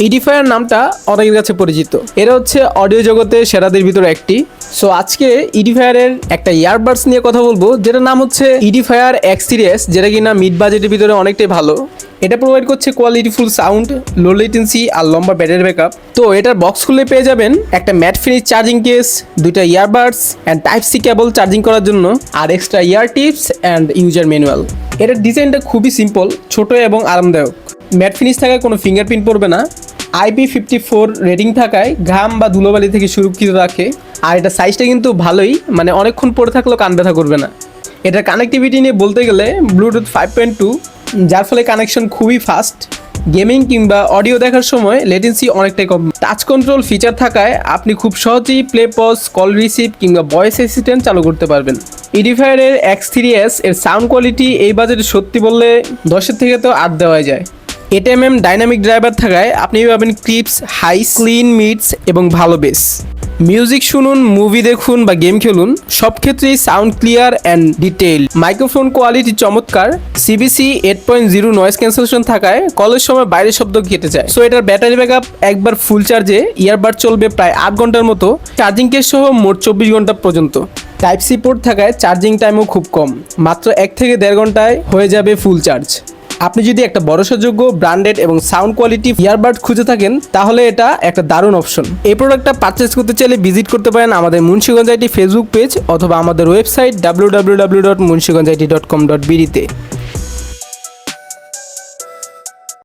Edifier নামটা অনেকের কাছে পরিচিত। এরা হচ্ছে অডিও জগতে সেরাদের ভিতরে একটি। সো আজকে এডিফায়ারের একটা ইয়ারবাডস নিয়ে কথা বলবো, যেটার নাম হচ্ছে এডিফায়ার এক্স সিরিজ, যেটা কিনা মিড বাজেটের ভিতরে অনেকটাই ভালো। এটা প্রোভাইড করছে কোয়ালিটিফুল সাউন্ড, লো লেটেন্সি আর লম্বা ব্যাটারি ব্যাকআপ। তো এটার বক্স খুলে পেয়ে যাবেন একটা ম্যাট ফিনিশ চার্জিং কেস, দুইটা earbuds and type C cable charging করার জন্য, আর extra ear tips and user manual. এটার ডিজাইনটা খুবই সিম্পল, ছোট এবং আরামদায়ক। ম্যাট ফিনিশ থাকায় কোনো ফিঙ্গারপ্রিন্ট পড়বে না। IP54 রেটিং থাকায় ঘাম বা ধুলোবালি থেকে সুরক্ষিত রাখে। আর এটা সাইজটা কিন্তু ভালোই, মানে অনেকক্ষণ পরে থাকলেও কান ব্যথা করবে না। এটার কানেক্টিভিটি নিয়ে বলতে গেলে ব্লুটুথ 5.2, যার ফলে কানেকশন খুবই ফাস্ট। গেমিং কিংবা অডিও দেখার সময় লেটেন্সি অনেকটাই কম। টাচ কন্ট্রোল ফিচার থাকায় আপনি খুব সহজেই প্লে পজ, কল রিসিভ কিংবা ভয়েস অ্যাসিস্ট্যান্ট চালু করতে পারবেন। এডিফায়ারের X3s এর সাউন্ড কোয়ালিটি এই বাজেটে সত্যি বললে 10-এর থেকে তো 8 দেওয়া যায়। 8mm ডাইনামিক ড্রাইভার থাকায় আপনি পাবেন ক্রিপস, হাই, ক্লিন মিডস এবং ভালো বেস। মিউজিক শুনুন, মুভি দেখুন বা গেম খেলুন, সব ক্ষেত্রেই sound clear and detail. Microphone quality চমৎকার। CBC 8.0 নয়েজ ক্যান্সেলেশন থাকায় কলের সময় বাইরের শব্দ কেটে যায়। সো এটার ব্যাটারি ব্যাকআপ একবার ফুল চার্জে ইয়ারবাড চলবে প্রায় 8 ঘন্টার মতো। চার্জিং কেস সহ মোট 24 ঘন্টা পর্যন্ত। টাইপ সি পোর্ট থাকায় চার্জিং টাইমও খুব কম, মাত্র 1 থেকে 1.5 ঘন্টায় হয়ে যাবে ফুল চার্জ। আপনি যদি একটা ভরসাযোগ্য ব্র্যান্ডেড এবং সাউন্ড কোয়ালিটি ইয়ারবাড খুঁজে থাকেন, তাহলে এটা একটা দারুণ অপশন। এই প্রোডাক্টটা পারচেস করতে চাইলে ভিজিট করতে পারেন আমাদের মুন্সিগঞ্জ আইটি ফেসবুক পেজ অথবা আমাদের ওয়েবসাইট www.munshiganjit.com.bd তে।